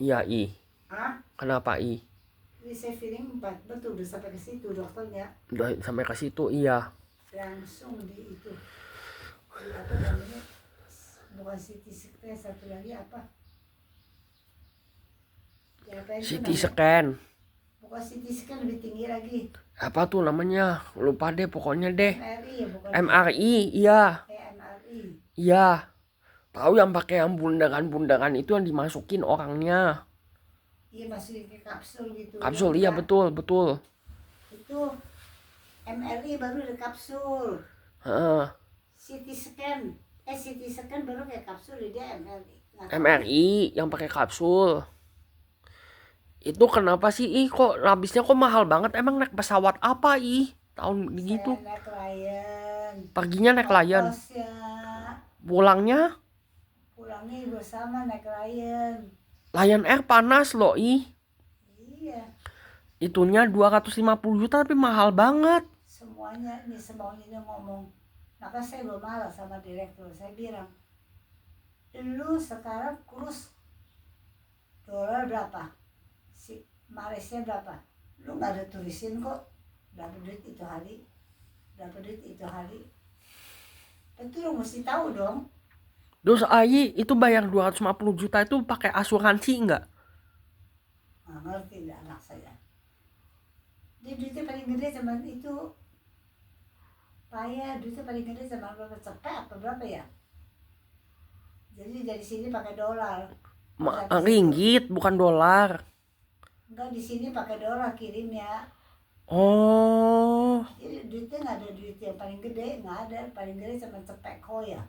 Iya, I. Hah? Kenapa, I? Ini saya feeling betul udah sampai ke situ dokternya. Udah sampai ke situ, iya. Langsung di itu. Di apa namanya? Bukan CT scan, satu lagi apa? Diapain tuh CT namanya? scan. Bukan CT scan, lebih tinggi lagi. Apa tuh namanya? Lupa deh pokoknya deh. MRI ya bukan? MRI, iya. MRI. Iya. Tahu yang pakai yang bundaran-bundaran itu yang dimasukin orangnya. Iya masukin ke kapsul gitu. Kapsul, Ya, iya enggak. betul, betul. Itu MRI baru ada kapsul. Heeh. CT scan baru kayak kapsul, dia MRI. MRI yang pakai kapsul. Itu kenapa sih, I? Kok habisnya kok mahal banget? Emang naik pesawat apa, I? Tahun Saya begitu. naik Lion. Paginya naik Lion. Ongkosnya Pulangnya pulangnya juga sama naik Lion. Lion Air panas loh, I. Iya, Itunya 250 juta tapi mahal banget. semuanya ini semuanya dia ngomong. Maka saya belum marah sama direktur. Saya bilang, lu sekarang kurus dolar berapa? Si Malaysia berapa? Lu nggak ada tulisin kok. Dapat duit itu hari. Dapat duit itu hari. Itu lu mesti tahu dong. Terus AI itu bayar 250 juta itu pakai asuransi enggak? Nggak ngerti dah anak saya. Dia duitnya paling gede sama itu. Payah, duitnya paling gede sama berapa? Cepet apa berapa ya? Jadi dari sini pakai dolar. Ringgit bukan dolar. Enggak, di sini pakai dolar kirimnya. Oh, Jadi duitnya nggak ada duit yang paling gede, nggak ada. Paling gede cuma cepek ya.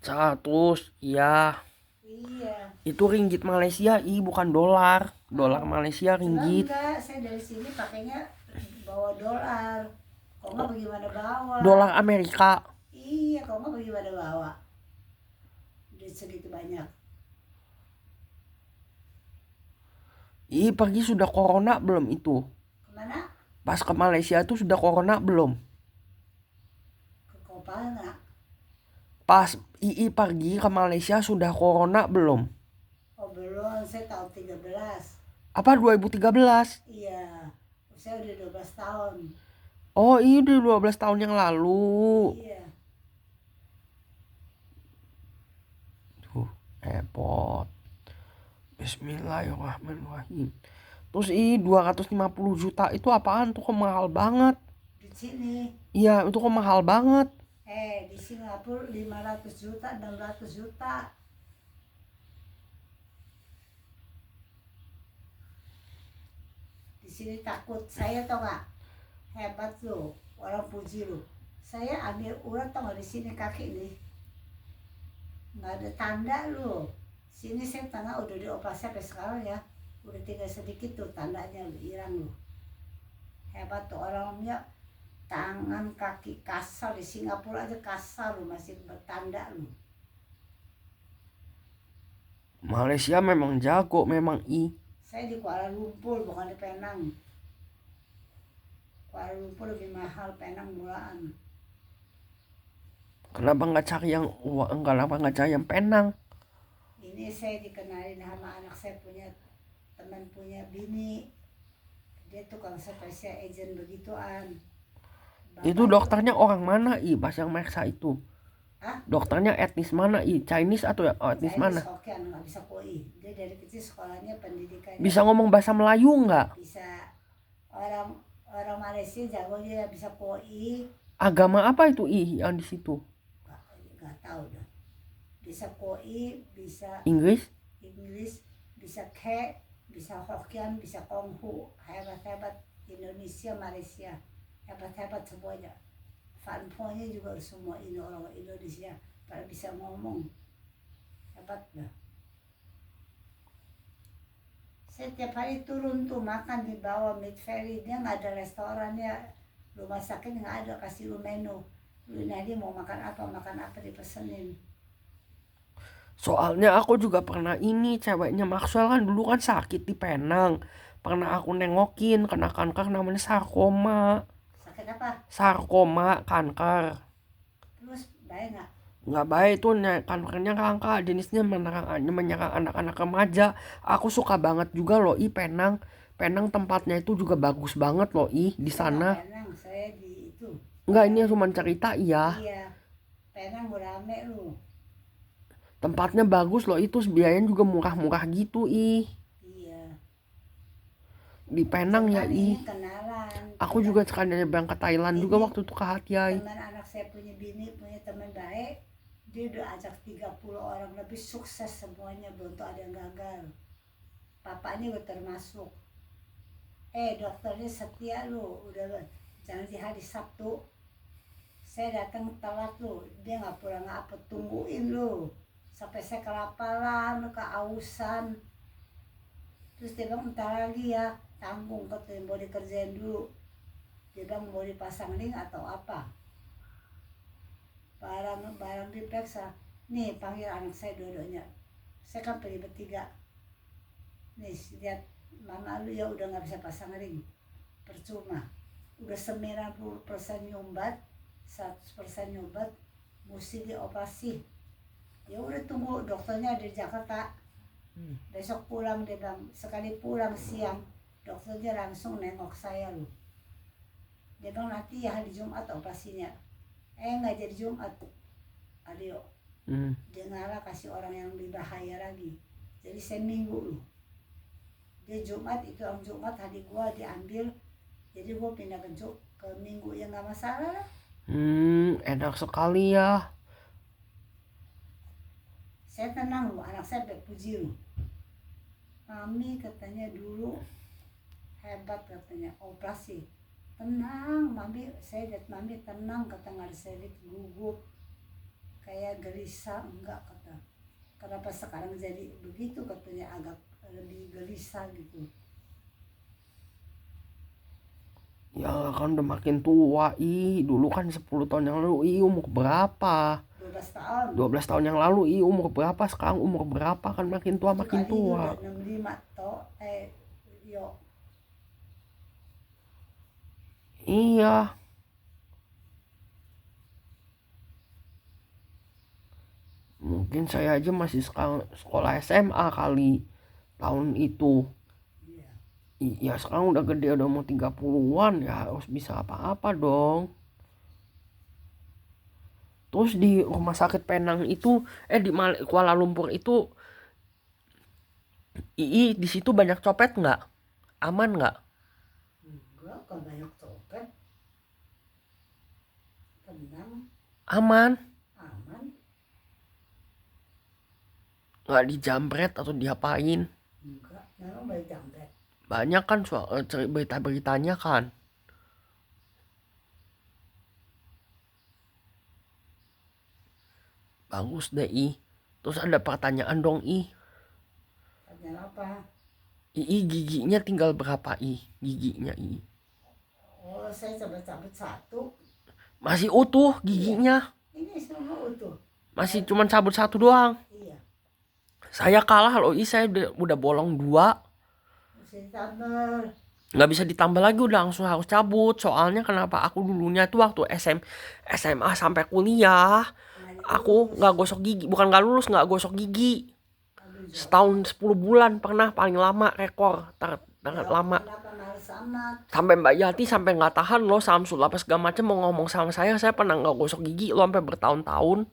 100, iya. Iya. Itu ringgit Malaysia, bukan dolar. Dolar Malaysia ringgit. Enggak, saya dari sini pakainya bawa dolar. Kok nggak bagaimana bawa? Dolar Amerika. Iya, kok nggak bagaimana bawa? Duit segitu banyak. Pergi sudah corona belum itu? Kemana? Pas ke Malaysia itu sudah corona belum? Ke Kopalna. Pas pergi ke Malaysia sudah corona belum? Oh belum, saya tahun 13. Apa 2013? Iya, saya udah 12 tahun. Oh, iya udah 12 tahun yang lalu. Iya. Tuh, repot. Bismillahirrahmanirrahim. Terus 250 juta itu apaan tuh, kok mahal banget? Di sini, Iya, itu kok mahal banget. di Singapura 500 juta, 600 juta. Di sini takut, saya tau gak? Hebat lo, orang puji lo. Saya ambil urat tau gak di sini kaki nih. Nggak ada tanda lo. Sini saya tengah udah dioperasi sampai sekarang ya. Udah tinggal sedikit tuh tandanya udah hilang lo. Hebat tuh orangnya, tangan kaki kasar. Di Singapura aja kasar lo, masih bertanda lo. Malaysia memang jago, memang Saya di Kuala Lumpur bukan di Penang. Kuala Lumpur lebih mahal, Penang murahan. Kenapa nggak cari yang kenapa nggak cari yang Penang? Ini saya dikenalin sama anak saya punya teman punya bini. Dia tukang spesial agent begituan. Itu dokternya orang mana, pas yang meriksa itu? Hah? Dokternya etnis mana, Chinese atau etnis mana? Hokian, nggak bisa koi. Dia dari kecil sekolahnya pendidikan. Bisa ngomong bahasa Melayu nggak? Bisa. Orang Malaysia jago, dia bisa koi. Agama apa itu, yang di situ? Nggak tahu dah. Bisa koi, bisa Inggris? Inggris, bisa ke, bisa Hokian, bisa Konghu. Hebat-hebat Indonesia, Malaysia. Hebat-hebat semuanya. Fanponya juga semua ini orang Indonesia pada bisa ngomong. Hebat dah. Saya tiap hari turun tuh makan di bawah Mid Ferry. Dia nggak ada restorannya, rumah sakit nggak ada, kasih lu menu. Lu nanti mau makan apa dipesenin. Soalnya aku juga pernah ceweknya Maxwell kan dulu kan sakit di Penang. Pernah aku nengokin, kena kanker namanya sarkoma. Sakit apa? Sarkoma, kanker. Terus bayar nggak? Nggak baik tuh kankernya langka, jenisnya menyerang anak-anak remaja. Aku suka banget juga loh Penang. Penang tempatnya itu juga bagus banget loh di Saya nggak sana. Penang, saya di itu. Nggak, ini Di cuma itu. cerita iya. Iya, Penang rame lu. Tempatnya bagus loh, itu biayanya juga murah-murah gitu Iya. di Penang ya Kan ini kenalan. Aku juga sekalian berangkat Thailand juga Ini waktu itu ke Hatyai. teman anak saya punya bini, punya teman baik. Dia udah ajak 30 orang lebih, sukses semuanya, belum tuh ada yang gagal. Papanya gue termasuk. Dokternya setia lu, udah jangan di hari Sabtu. Saya datang telat lu, dia nggak pulang apa, tungguin lu. Sampai saya kelaparan, keausan. Terus dia bilang entar lagi ya, tanggung katanya, mau dikerjain dulu. Dia bilang mau dipasang ring atau apa. Barang diperiksa. Nih panggil anak saya dua-duanya. Saya kan pergi bertiga. Nih lihat, mama lu ya udah nggak bisa pasang ring, percuma. Udah 90% nyumbat, 100% nyumbat, mesti dioperasi. Ya udah tunggu, dokternya di Jakarta. Besok pulang, dia bilang. Sekali pulang siang, dokternya langsung nengok saya lu. Dia bilang nanti ya hari Jumat operasinya. Nggak jadi Jumat, Adio. Dia ngalah kasih orang yang lebih bahaya lagi. Jadi saya Minggu lu. Dia Jumat, itu orang Jumat hari gua diambil. Jadi gua pindah ke Minggu, ya nggak masalah lah. Enak sekali ya. Saya tenang lu, anak saya puji lu. Mami katanya dulu hebat katanya, operasi. Tenang, Mami, saya lihat Mami tenang, kata nggak diselit gugup. Kayak gelisah, enggak kata. Kenapa sekarang jadi begitu katanya, agak lebih gelisah gitu. Ya kan udah makin tua dulu kan 10 tahun yang lalu umur berapa? 12 tahun. 12 tahun yang lalu umur berapa, sekarang umur berapa, kan makin tua makin tua. Udah 65 toh, yo. Iya. Mungkin saya aja masih sekolah SMA kali tahun itu. Iya, sekarang udah gede, udah mau 30-an, ya harus bisa apa-apa dong. Terus di rumah sakit Penang itu, di Kuala Lumpur itu, di situ banyak copet nggak? Aman nggak? Enggak, kan banyak copet. Tenang, Aman? aman. Nggak dijambret atau diapain? Enggak, memang banyak jambret. Banyak kan berita-beritanya kan. Bagus deh Terus ada pertanyaan dong Tanya apa? Giginya tinggal berapa giginya Oh, saya cabut-cabut satu. Masih utuh giginya. Ini semua utuh. Masih cuma cabut satu doang. Iya. Saya kalah loh saya udah bolong 2. Mesti ditambal. Nggak bisa ditambah lagi, udah langsung harus cabut. Soalnya kenapa aku dulunya tuh waktu SMA sampai kuliah, aku nggak gosok gigi. Bukan nggak lulus, nggak gosok gigi. Setahun 10 bulan pernah, paling lama rekor lama. Sampai Mbak Yati sampai nggak tahan loh, Samsul apa segala macam mau ngomong sama saya pernah nggak gosok gigi loh sampai bertahun-tahun.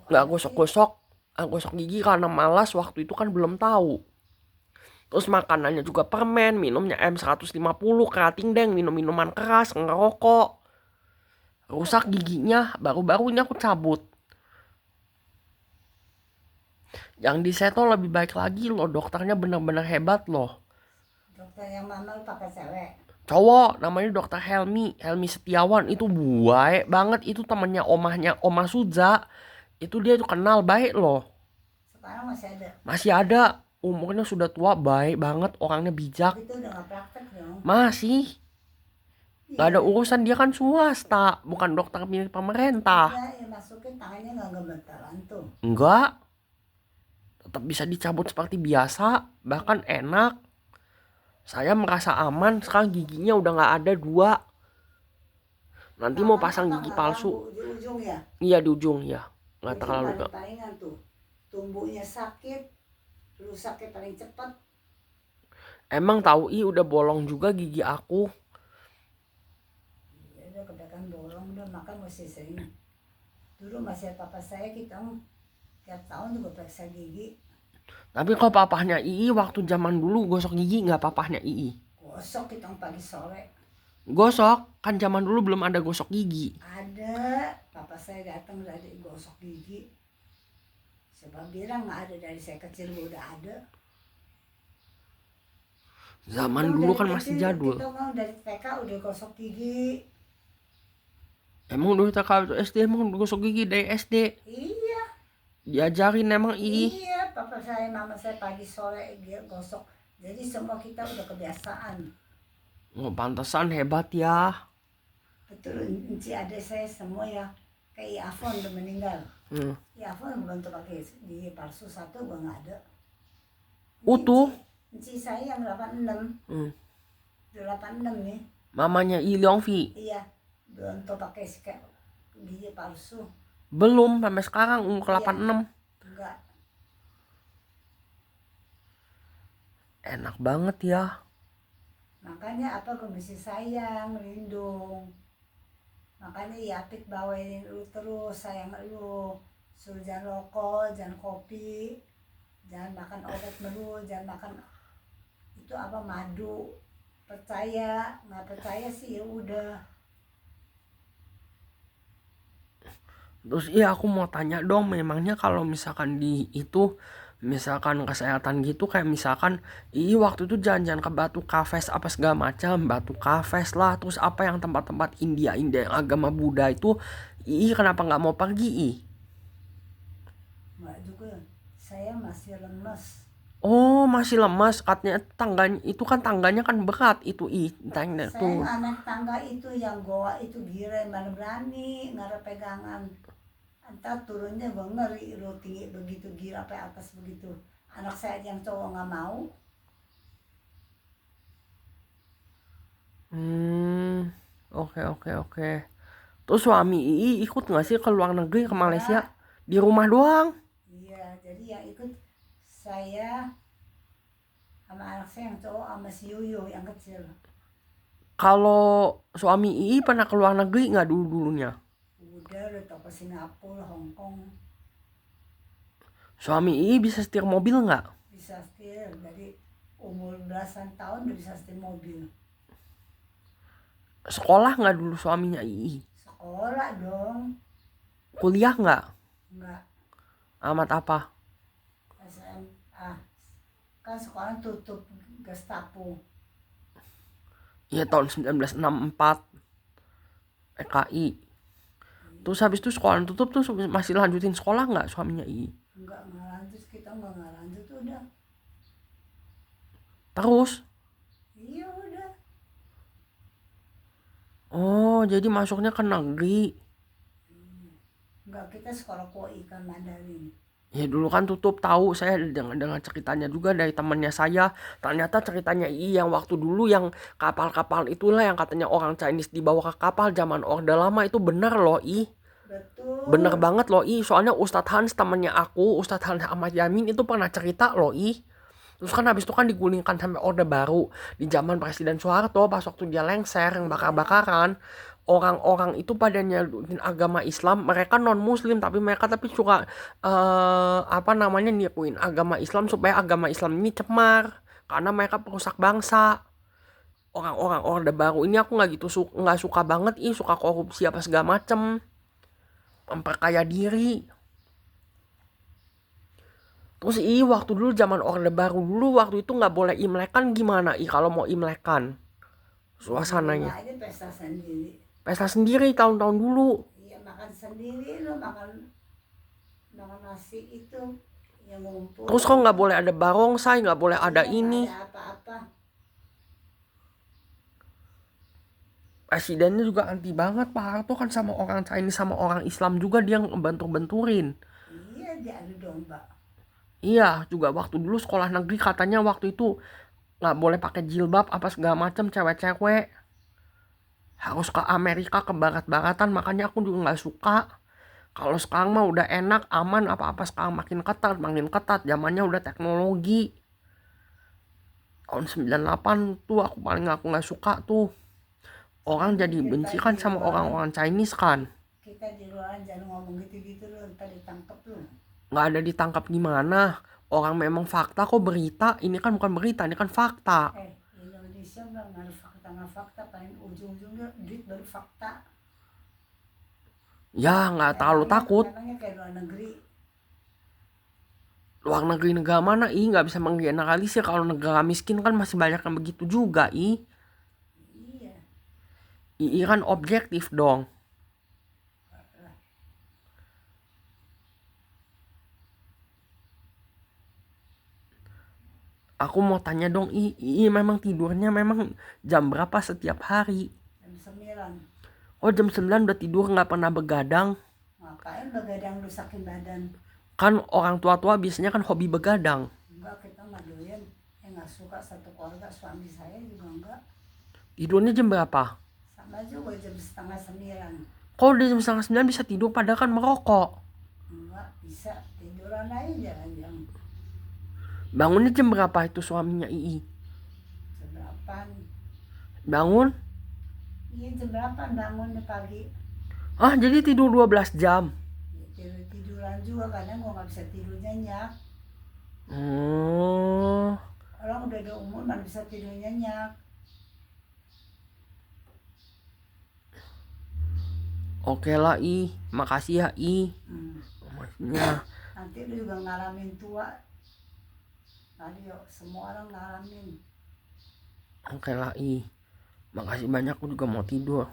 Nggak gosok gigi karena malas, waktu itu kan belum tahu. Terus makanannya juga permen, minumnya M150, kerating deng, minum minuman keras, ngerokok. Rusak giginya, baru-baru ini aku cabut. Yang di Seto lebih baik lagi loh, dokternya bener-bener hebat loh. Dokter yang mama pakai cewek. Cowok, namanya dokter Helmi Setiawan, itu baik banget, itu temannya Oma Suza. Itu dia tuh kenal baik loh. Sekarang masih ada? Masih ada. Umurnya sudah tua, baik banget, orangnya bijak. Itu udah gak praktek dong? Masih. Gak ada urusan, dia kan swasta, bukan dokter milik pemerintah. Iya, masukin tangannya gak gemetaran tuh? Enggak. Tetap bisa dicabut seperti biasa, bahkan enak. Saya merasa aman, sekarang giginya udah gak ada 2. Nanti mau Tangannya pasang apa gigi nggak palsu. ganggu di ujung ya? Iya di ujung ya. Nggak Ujung terlalu paling gak. palingan tuh. Tumbuhnya sakit, rusaknya paling cepat. Emang tahu udah bolong juga gigi aku. Ya udah kebanyakan bolong, udah makan masih sering. Dulu masih papa saya kita tiap tahun juga periksa gigi. Tapi kalau papahnya waktu zaman dulu gosok gigi nggak papahnya Gosok kita pagi sore. Gosok kan zaman dulu belum ada gosok gigi. Ada, papa saya datang dari gosok gigi. Sebab bilang nggak ada, dari saya kecil udah ada. Zaman Kita dulu dari kan kecil, masih jadul. Kita mau dari TK udah gosok gigi. Emang dulu TK SD emang gosok gigi dari SD. Iya. Diajarin emang Iya, papa saya, mama saya pagi sore dia gosok. Jadi semua kita udah kebiasaan. Oh, pantesan hebat ya. Betul, Enci adik saya semua ya. Kayak Iafon udah meninggal. Iafon bantu pakai gigi palsu satu gua nggak ada. Utuh. Enci saya yang 86. 86 nih. Mamanya Leongvi. Iya, bantu pakai gigi palsu. Belum sampai sekarang umur 86. Enggak. Enak banget ya. Makanya apa gue mesti sayang, lindung. Makanya Yapit bawain lu terus, sayang lu. Suruh jangan rokok, jangan kopi, jangan makan obat melu, jangan makan itu apa madu. Percaya, nggak percaya sih ya udah. Terus aku mau tanya dong, memangnya kalau misalkan di itu, misalkan kesehatan gitu, kayak misalkan waktu itu jalan-jalan ke Batu Kafes apa segala macam, Batu Kafes lah, terus apa yang tempat-tempat India yang agama Buddha itu, kenapa nggak mau pergi Nggak juga, saya masih lemes. Oh, masih lemas, katanya tangganya itu kan, tangganya kan berat itu tanya Saya tuh. nggak naik tangga itu, yang goa itu gila, mana berani nggak ada pegangan. Entar turunnya gue ngeri, lo tinggi begitu, gila sampai atas begitu. Anak saya yang cowok nggak mau. Oke. Terus suami ikut nggak sih ke luar negeri, ke Malaysia? Enggak. Di rumah doang. Iya, jadi yang ikut saya sama anak saya yang cowok sama si Yuyu yang kecil. Kalau suami pernah ke luar negeri nggak dulunya? Udah tau ke Singapura, Hong Kong. Suami bisa setir mobil nggak? Bisa setir, dari umur belasan tahun udah bisa setir mobil. Sekolah nggak dulu suaminya Sekolah dong. Kuliah nggak? Enggak. Amat apa? SMA. Kan sekolah tutup Gestapo. Iya, tahun 1964 PKI. Terus habis itu sekolah tutup, tuh masih lanjutin sekolah nggak suaminya Enggak lanjut, kita enggak lanjut udah. Terus? Iya udah. Oh, jadi masuknya ke negeri. Enggak, kita sekolah KOI kan Mandarin. Ya dulu kan tutup, tahu saya dengan ceritanya juga dari temannya saya. Ternyata ceritanya yang waktu dulu yang kapal-kapal itulah yang katanya orang Chinese dibawa ke kapal zaman Orde Lama itu benar loh Betul. Bener banget loh soalnya Ustadz Hans temannya aku, Ustadz Hans Ahmad Yamin itu pernah cerita loh Terus kan habis itu kan digulingkan sampai Orde Baru di zaman Presiden Soeharto, pas waktu dia lengser yang bakar-bakaran. Orang-orang itu pada nyalurin agama Islam, mereka non muslim tapi mereka suka niruin agama Islam supaya agama Islam ini cemar karena mereka perusak bangsa. Orang-orang Orde Baru ini aku nggak suka banget suka korupsi apa segala macem, memperkaya diri. Terus waktu dulu zaman Orde Baru dulu, waktu itu nggak boleh imlekan, gimana kalau mau imlekan suasananya? Aja pesta sendiri. Pesta sendiri tahun-tahun dulu. Iya, makan sendiri lo, makan nasi itu yang ngumpul. Terus kok nggak boleh ada barongsai, nggak boleh ada ini. Ada apa-apa. Presidennya juga anti banget Pak Harto kan, sama orang Chinese sama orang Islam juga dia ngebentur-benturin. Iya, dia adu domba. Iya, juga waktu dulu sekolah negeri katanya waktu itu nggak boleh pakai jilbab apa segala macam cewek-cewek. harus ke Amerika, ke barat-baratan, makanya aku juga nggak suka. Kalau sekarang mah udah enak, aman, apa-apa sekarang makin ketat, zamannya udah teknologi. Tahun 98 tuh aku nggak suka tuh. Orang Sekarang jadi benci kita kan di sama luaran, orang-orang Chinese kan. kita di luaran jangan ngomong gitu-gitu lu, ntar ditangkep lu. Nggak ada ditangkap gimana. Orang memang fakta kok berita. Ini kan bukan berita, ini kan fakta. Indonesia udah nggak ada fakta nggak fakta, paling ujung-ujungnya duit baru fakta. Ya nggak terlalu takut. Memangnya kayak luar negeri. Luar negeri negara mana nggak bisa menggeneralisir. Kalau negara miskin kan masih banyak yang begitu juga Iya. Kan objektif dong. Aku mau tanya dong memang tidurnya memang jam berapa setiap hari? Jam 9. Oh jam 9 udah tidur nggak pernah begadang. Ngapain begadang rusakin badan? Kan orang tua-tua biasanya kan hobi begadang. Enggak, kita nggak doyan. Nggak suka, satu keluarga, suami saya juga enggak. Tidurnya jam berapa? Sama juga jam setengah 9. Kok udah jam setengah 9 bisa tidur padahal kan merokok? Enggak bisa, tiduran aja jangan-jangan. Bangunnya jam berapa itu suaminya Jam 8. Bangun? Iya jam 8 bangun pagi. Jadi tidur 12 jam. Ya, tiduran juga, kadang gua nggak bisa tidur nyenyak. Oh, Orang udah ada umur mana bisa tidur nyenyak. oke lah makasih ya Maksudnya Nanti lu juga ngalamin tua. Tadi semua orang ngalamin. oke lah makasih banyak, aku juga mau tidur.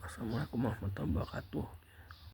Assalamualaikum warahmatullahi wabarakatuh.